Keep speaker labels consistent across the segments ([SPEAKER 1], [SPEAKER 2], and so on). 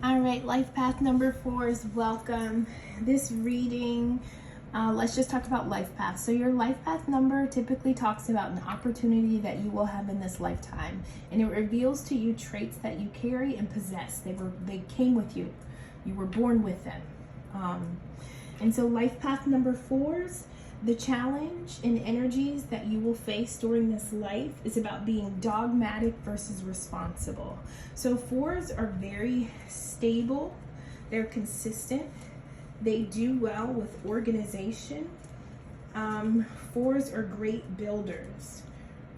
[SPEAKER 1] All right, life path number 4 is welcome. This reading, let's just talk about life path. So your life path number typically talks about an opportunity that you will have in this lifetime, and it reveals to you traits that you carry and possess. They came with you. You were born with them. And so life path number 4's, the challenge and energies that you will face during this life is about being dogmatic versus responsible. So 4's are very stable, they're consistent, they do well with organization. 4's are great builders.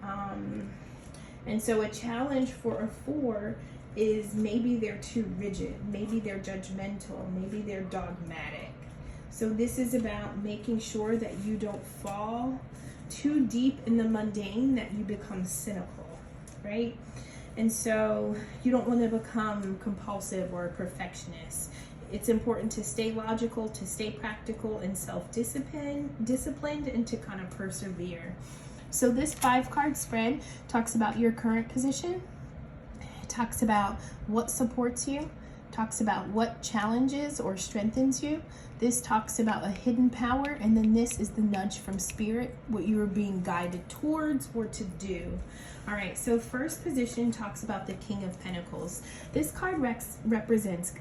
[SPEAKER 1] And so a challenge for a 4 is maybe they're too rigid, maybe they're judgmental, maybe they're dogmatic. So this is about making sure that you don't fall too deep in the mundane that you become cynical, right? And so you don't want to become compulsive or a perfectionist. It's important to stay logical, to stay practical and disciplined, and to kind of persevere. So this 5-card spread talks about your current position. It talks about what supports you, talks about what challenges or strengthens you. This talks about a hidden power, and then this is the nudge from spirit, what you are being guided towards or to do. All right, so first position talks about the King of Pentacles. This card represents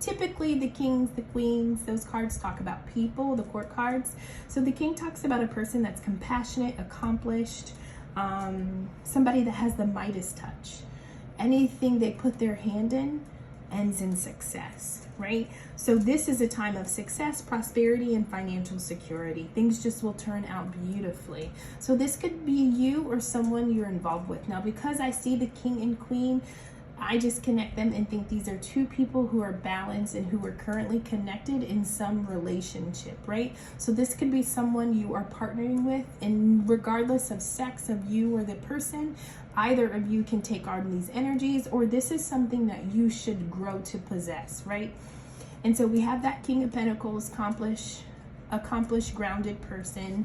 [SPEAKER 1] typically the kings, the queens. Those cards talk about people, the court cards. So the king talks about a person that's compassionate, accomplished, somebody that has the Midas touch. Anything they put their hand in ends in success, right? So this is a time of success, prosperity, and financial security. Things just will turn out beautifully. So this could be you or someone you're involved with. Now, because I see the king and queen, I just connect them and think these are two people who are balanced and who are currently connected in some relationship, right? So this could be someone you are partnering with, and regardless of sex of you or the person, either of you can take on these energies, or this is something that you should grow to possess, right? And so we have that King of Pentacles, accomplished, grounded person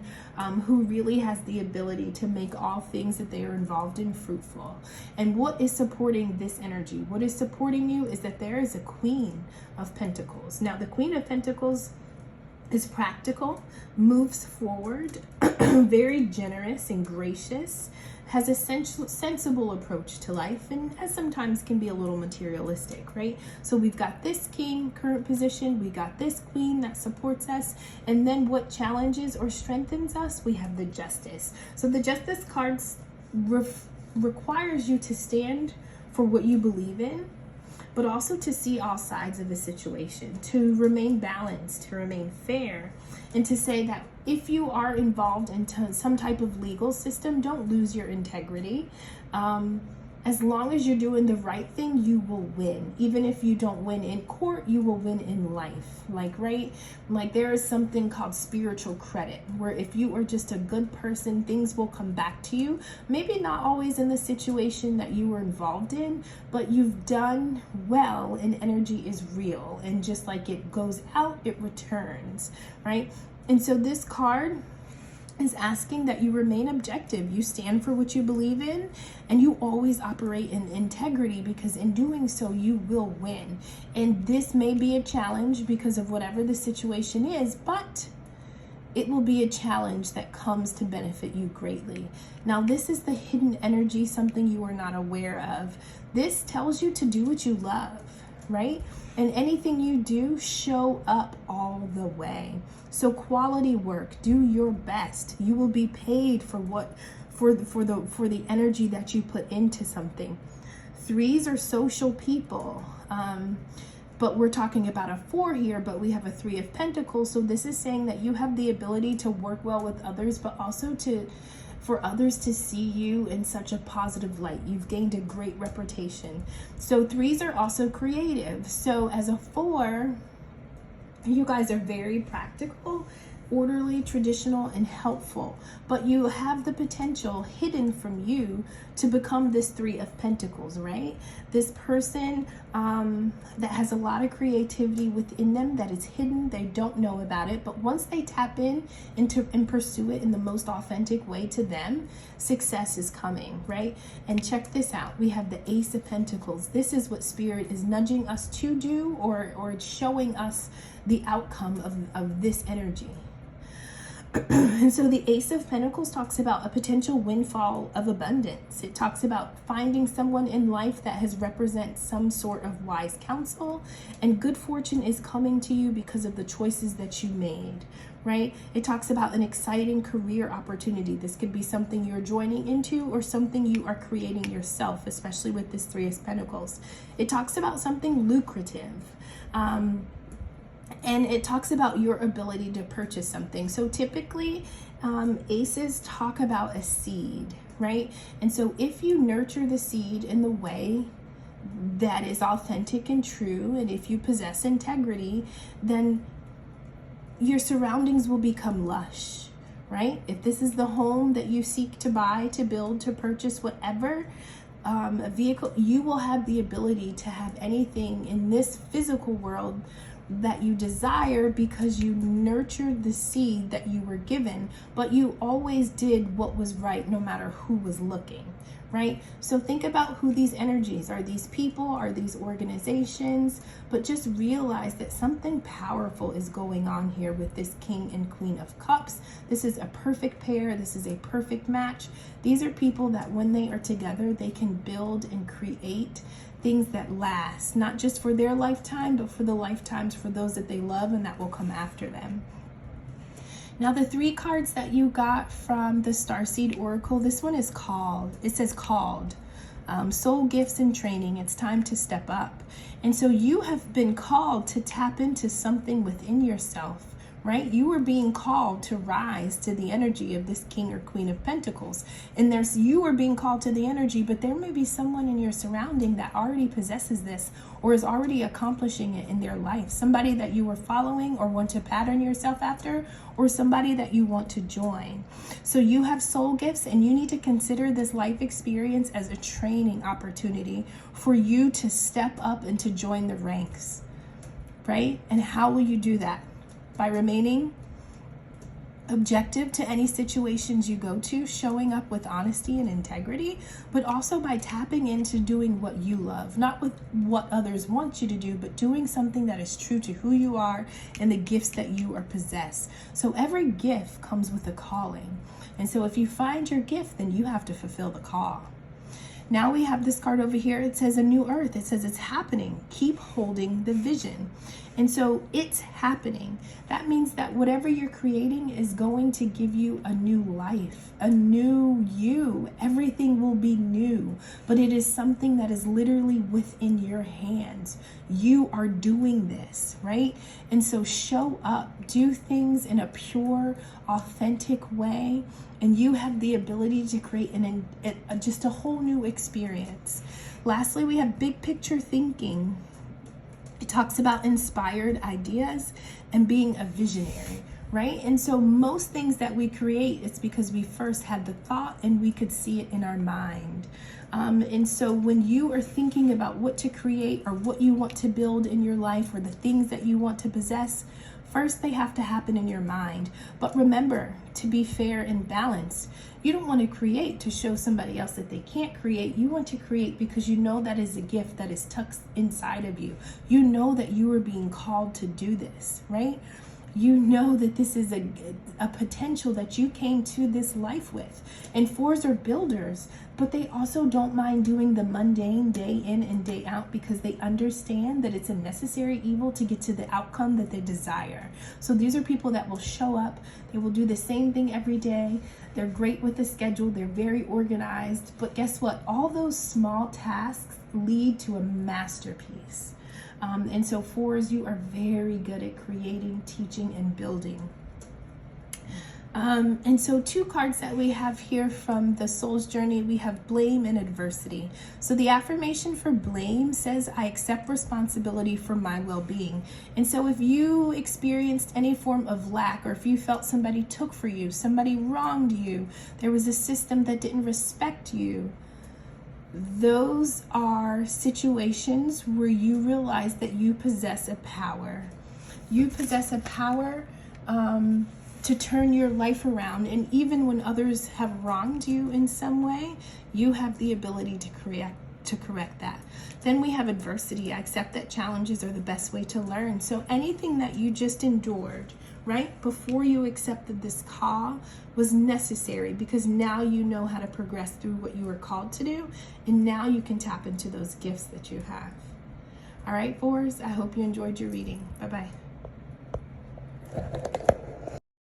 [SPEAKER 1] who really has the ability to make all things that they are involved in fruitful. And what is supporting this energy? What is supporting you is that there is a Queen of Pentacles. Now, the Queen of Pentacles is practical, moves forward, very generous and gracious, has a sensible approach to life, and as sometimes can be a little materialistic, right? So we've got this king, current position, we got this queen that supports us, and then what challenges or strengthens us? We have the Justice. So the Justice cards requires you to stand for what you believe in, but also to see all sides of a situation, to remain balanced, to remain fair, and to say that if you are involved in some type of legal system, don't lose your integrity. As long as you're doing the right thing, you will win. Even if you don't win in court, you will win in life. Right? Like there is something called spiritual credit, where if you are just a good person, things will come back to you. Maybe not always in the situation that you were involved in, but you've done well and energy is real. And just like it goes out, it returns, right? And so this card is asking that you remain objective. You stand for what you believe in, and you always operate in integrity, because in doing so, you will win. And this may be a challenge because of whatever the situation is, but it will be a challenge that comes to benefit you greatly. Now, this is the hidden energy, something you are not aware of. This tells you to do what you love, right? And anything you do, show up all the way. So quality work, do your best. You will be paid for the energy that you put into something. 3s are social people. But we're talking about a 4 here, but we have a 3 of Pentacles. So this is saying that you have the ability to work well with others, but also for others to see you in such a positive light. You've gained a great reputation. So 3s are also creative. So as a 4, you guys are very practical, orderly, traditional, and helpful, but you have the potential hidden from you to become this Three of Pentacles, right? This person that has a lot of creativity within them that is hidden. They don't know about it, but once they tap in and pursue it in the most authentic way to them, success is coming, right? And check this out. We have the Ace of Pentacles. This is what Spirit is nudging us to do, or showing us the outcome of this energy. And so the Ace of Pentacles talks about a potential windfall of abundance. It talks about finding someone in life that has represents some sort of wise counsel, and good fortune is coming to you because of the choices that you made, right? It talks about an exciting career opportunity. This could be something you're joining into or something you are creating yourself, especially with this Three of Pentacles. It talks about something lucrative. And it talks about your ability to purchase something. So typically, aces talk about a seed, right? And so if you nurture the seed in the way that is authentic and true, and if you possess integrity, then your surroundings will become lush, right? If this is the home that you seek to buy, to build, to purchase, whatever, a vehicle, you will have the ability to have anything in this physical world that you desire, because you nurtured the seed that you were given, but you always did what was right no matter who was looking, right? So think about who these energies are. These people, are these organizations, but just realize that something powerful is going on here with this King and Queen of Cups. This is a perfect pair. This is a perfect match. These are people that when they are together, they can build and create things that last, not just for their lifetime, but for the lifetimes for those that they love and that will come after them. Now, the three cards that you got from the Starseed Oracle, this one is called, it says called, soul gifts and training. It's time to step up. And so you have been called to tap into something within yourself, right? You are being called to rise to the energy of this King or Queen of Pentacles. And you are being called to the energy, but there may be someone in your surrounding that already possesses this or is already accomplishing it in their life. Somebody that you are following or want to pattern yourself after, or somebody that you want to join. So you have soul gifts, and you need to consider this life experience as a training opportunity for you to step up and to join the ranks, right? And how will you do that? By remaining objective to any situations you go to, showing up with honesty and integrity, but also by tapping into doing what you love, not with what others want you to do, but doing something that is true to who you are and the gifts that you are possessed. So every gift comes with a calling. And so if you find your gift, then you have to fulfill the call. Now we have this card over here. It says a new earth. It says it's happening. Keep holding the vision. And so it's happening. That means that whatever you're creating is going to give you a new life, a new you. Everything will be new, but it is something that is literally within your hands. You are doing this, right? And so show up, do things in a pure, authentic way, and you have the ability to create just a whole new experience. Lastly, we have big picture thinking. It talks about inspired ideas and being a visionary, right? And so most things that we create, it's because we first had the thought and we could see it in our mind. And so when you are thinking about what to create or what you want to build in your life or the things that you want to possess, first they have to happen in your mind. But remember to be fair and balanced. You don't want to create to show somebody else that they can't create. You want to create because you know that is a gift that is tucked inside of you. You know that you are being called to do this, right? You know that this is a potential that you came to this life with. And fours are builders, but they also don't mind doing the mundane day in and day out because they understand that it's a necessary evil to get to the outcome that they desire. So these are people that will show up. They will do the same thing every day. They're great with the schedule. They're very organized. But guess what? All those small tasks lead to a masterpiece. And so fours, you are very good at creating, teaching, and building. And so 2 cards that we have here from the soul's journey, we have blame and adversity. So the affirmation for blame says, I accept responsibility for my well-being. And so if you experienced any form of lack, or if you felt somebody took for you, somebody wronged you, there was a system that didn't respect you, those are situations where you realize that you possess a power. You possess a power to turn your life around. And even when others have wronged you in some way, you have the ability to correct that. Then we have adversity. I accept that challenges are the best way to learn. So anything that you just endured, right, before you accepted this call was necessary, because now you know how to progress through what you were called to do, and now you can tap into those gifts that you have. All right, 4s, I hope you enjoyed your reading. Bye-bye.